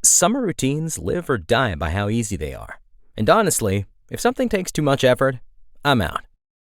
Summer routines live or die by how easy they are. And honestly, if something takes too much effort, I'm out.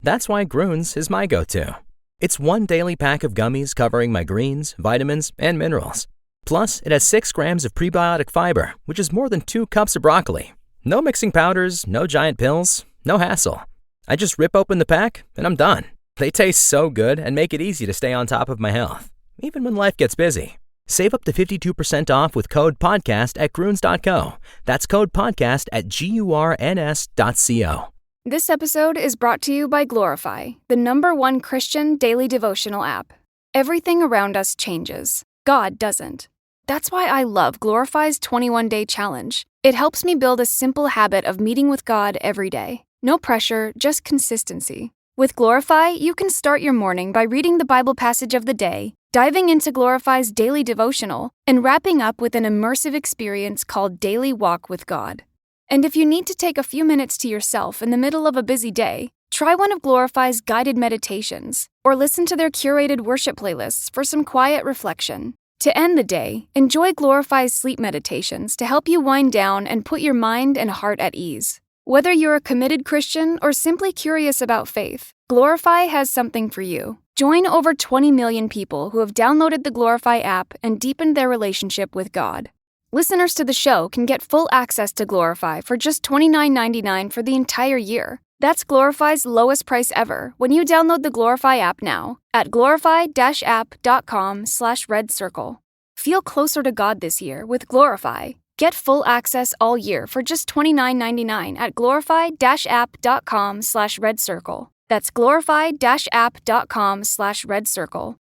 That's why Grüns is my go-to. It's one daily pack of gummies covering my greens, vitamins, and minerals. Plus, it has 6 grams of prebiotic fiber, which is more than 2 cups of broccoli. No mixing powders, no giant pills, no hassle. I just rip open the pack and I'm done. They taste so good and make it easy to stay on top of my health, even when life gets busy. Save up to 52% off with code PODCAST at Grüns.co. That's code PODCAST at GURNS.co. This episode is brought to you by Glorify, the #1 Christian daily devotional app. Everything around us changes. God doesn't. That's why I love Glorify's 21-day challenge. It helps me build a simple habit of meeting with God every day. No pressure, just consistency. With Glorify, you can start your morning by reading the Bible passage of the day, diving into Glorify's daily devotional, and wrapping up with an immersive experience called Daily Walk with God. And if you need to take a few minutes to yourself in the middle of a busy day, try one of Glorify's guided meditations, or listen to their curated worship playlists for some quiet reflection. To end the day, enjoy Glorify's sleep meditations to help you wind down and put your mind and heart at ease. Whether you're a committed Christian or simply curious about faith, Glorify has something for you. Join over 20 million people who have downloaded the Glorify app and deepened their relationship with God. Listeners to the show can get full access to Glorify for just $29.99 for the entire year. That's Glorify's lowest price ever when you download the Glorify app now at glorify-app.com/redcircle. Feel closer to God this year with Glorify. Get full access all year for just $29.99 at glorify-app.com/redcircle. That's glorify-app.com/redcircle.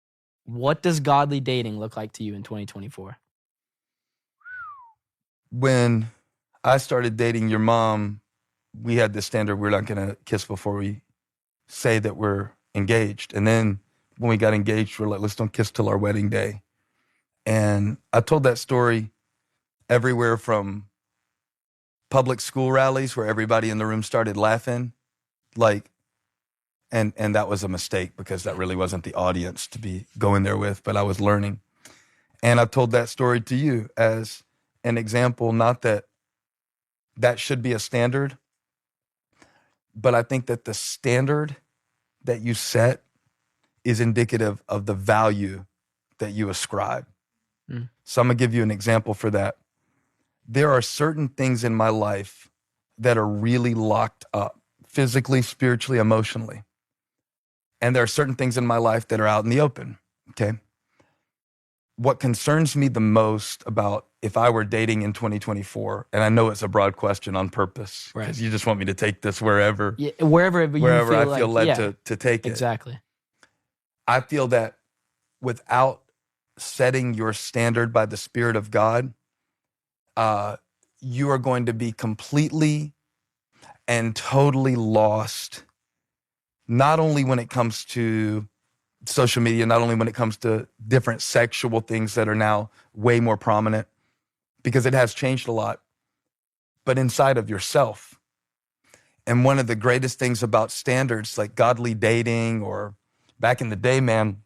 What does godly dating look like to you in 2024? When I started dating your mom, we had this standard, we're not going to kiss before we say that we're engaged. And then when we got engaged, we're like, let's don't kiss till our wedding day. And I told that story everywhere from public school rallies where everybody in the room started laughing, and that was a mistake because that really wasn't the audience to be going there with, but I was learning. And I told that story to you as an example, not that that should be a standard, but I think that the standard that you set is indicative of the value that you ascribe. So I'm gonna give you an example for that. There are certain things in my life that are really locked up, physically, spiritually, emotionally. And there are certain things in my life that are out in the open, okay? What concerns me the most about if I were dating in 2024, and I know it's a broad question on purpose, because you just want me to take this wherever I feel led to take it. Exactly. I feel that without setting your standard by the Spirit of God, you are going to be completely and totally lost, not only when it comes to social media, not only when it comes to different sexual things that are now way more prominent, because it has changed a lot, but inside of yourself. And one of the greatest things about standards like godly dating, or back in the day, man,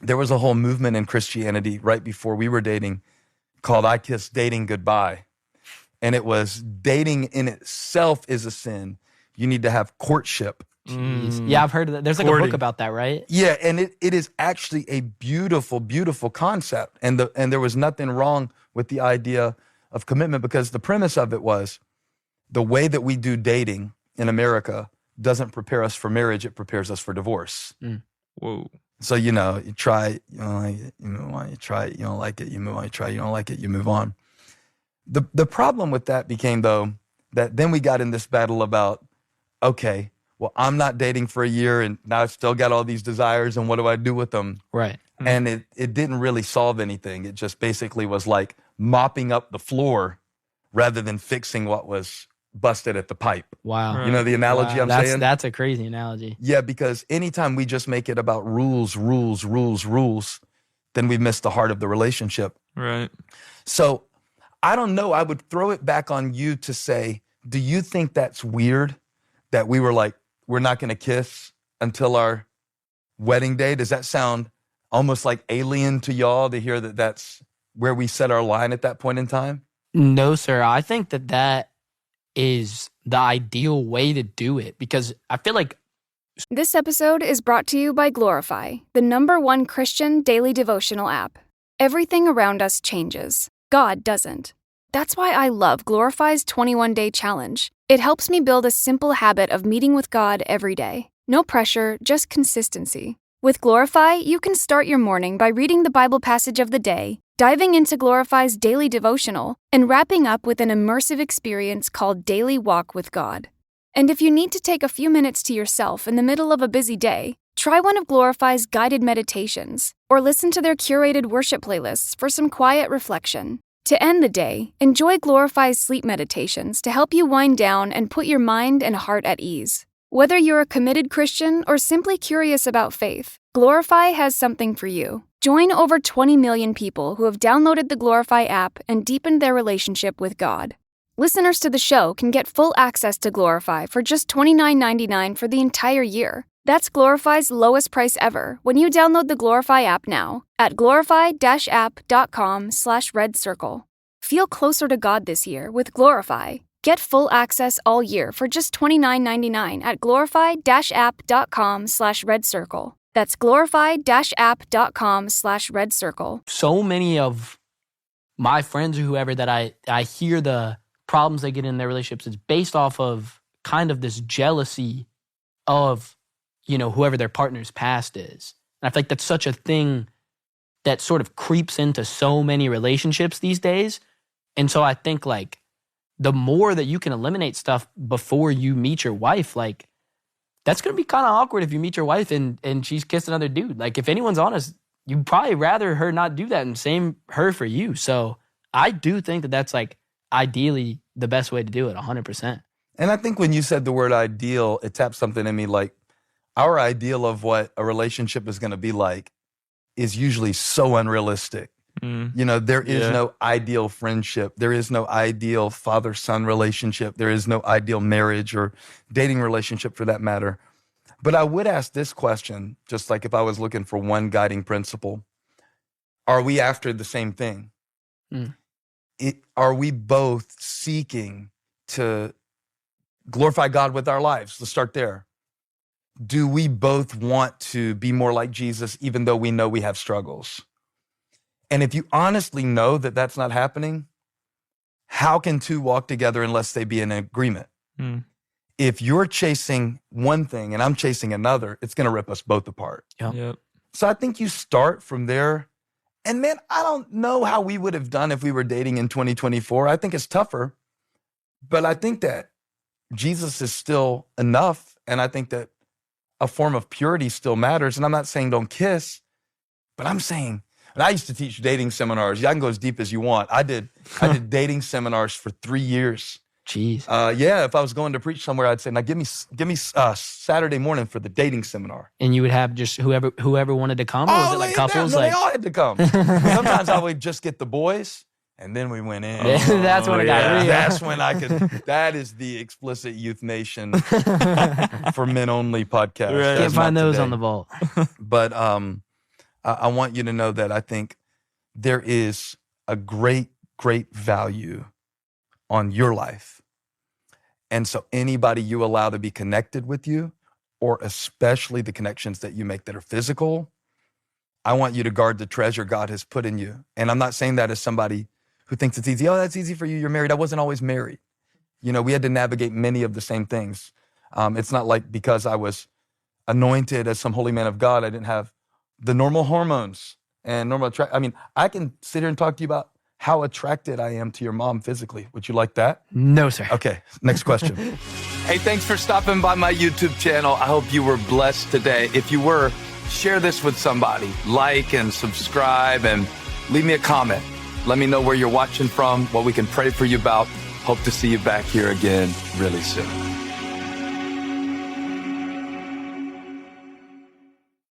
there was a whole movement in Christianity right before we were dating called I Kiss Dating Goodbye. And it was dating in itself is a sin. You need to have courtship. Yeah, I've heard of that. There's like a book about that, right? Yeah, and it is actually a beautiful, beautiful concept. And there was nothing wrong with the idea of commitment, because the premise of it was the way that we do dating in America doesn't prepare us for marriage, it prepares us for divorce. Whoa. So, you try it, you don't like it, you move on, you try it, you don't like it, you move on, you try it, you don't like it, you move on. The problem with that became, though, that then we got in this battle about, okay, well, I'm not dating for a year and now I've still got all these desires, and what do I do with them? Right. And it didn't really solve anything. It just basically was like mopping up the floor rather than fixing what was busted at the pipe. Wow. You know the analogy I'm saying? That's a crazy analogy. Yeah, because anytime we just make it about rules, then we miss the heart of the relationship. Right. So I don't know. I would throw it back on you to say, do you think that's weird that we were like, we're not going to kiss until our wedding day? Does that sound almost like alien to y'all to hear that that's where we set our line at that point in time? No, sir. I think that is the ideal way to do it, because I feel like This episode is brought to you by Glorify, the #1 Christian daily devotional app. Everything around us changes. God doesn't. That's why I love Glorify's 21-day challenge. It helps me build a simple habit of meeting with God every day. No pressure, just consistency. With Glorify, you can start your morning by reading the Bible passage of the day, diving into Glorify's daily devotional, and wrapping up with an immersive experience called Daily Walk with God. And if you need to take a few minutes to yourself in the middle of a busy day, try one of Glorify's guided meditations, or listen to their curated worship playlists for some quiet reflection. To end the day, enjoy Glorify's sleep meditations to help you wind down and put your mind and heart at ease. Whether you're a committed Christian or simply curious about faith, Glorify has something for you. Join over 20 million people who have downloaded the Glorify app and deepened their relationship with God. Listeners to the show can get full access to Glorify for just $29.99 for the entire year. That's Glorify's lowest price ever when you download the Glorify app now at glorify-app.com/redcircle. Feel closer to God this year with Glorify. Get full access all year for just $29.99 at glorify-app.com/redcircle. That's glorify-app.com/redcircle. so many of my friends or whoever that I hear the problems they get in their relationships is based off of kind of this jealousy of, whoever their partner's past is. And I feel like that's such a thing that sort of creeps into so many relationships these days. And so I think like the more that you can eliminate stuff before you meet your wife, like that's going to be kind of awkward if you meet your wife and she's kissed another dude. Like if anyone's honest, you'd probably rather her not do that, and same her for you. So I do think that that's like ideally the best way to do it, 100%. And I think when you said the word ideal, it tapped something in me. Like our ideal of what a relationship is going to be like is usually so unrealistic. There is no ideal friendship. There is no ideal father-son relationship. There is no ideal marriage or dating relationship for that matter. But I would ask this question, just like if I was looking for one guiding principle. Are we after the same thing? Are we both seeking to glorify God with our lives? Let's start there. Do we both want to be more like Jesus, even though we know we have struggles? And if you honestly know that that's not happening, how can two walk together unless they be in agreement? If you're chasing one thing and I'm chasing another, it's going to rip us both apart. Yep. So I think you start from there. And man, I don't know how we would have done if we were dating in 2024. I think it's tougher, but I think that Jesus is still enough. And I think that a form of purity still matters. And I'm not saying don't kiss, but I'm saying, and I used to teach dating seminars. I can go as deep as you want. I did dating seminars for 3 years. Jeez. If I was going to preach somewhere, I'd say, now give me Saturday morning for the dating seminar. And you would have just whoever wanted to come? Or was it like couples? No, they all had to come. Sometimes I would just get the boys, and then we went in. That's when it got real. That's when I could. That is the explicit Youth Nation for men only podcast. Right. Can't find those on the vault. But I want you to know that I think there is a great, great value on your life. And so anybody you allow to be connected with you, or especially the connections that you make that are physical, I want you to guard the treasure God has put in you. And I'm not saying that as somebody who thinks it's easy. Oh, that's easy for you. You're married. I wasn't always married. We had to navigate many of the same things. It's not like because I was anointed as some holy man of God, I didn't have the normal hormones and normal I can sit here and talk to you about how attracted I am to your mom physically. Would you like that? No, sir. Okay, next question. Hey, thanks for stopping by my YouTube channel. I hope you were blessed today. If you were, share this with somebody. Like and subscribe and leave me a comment. Let me know where you're watching from, what we can pray for you about. Hope to see you back here again really soon.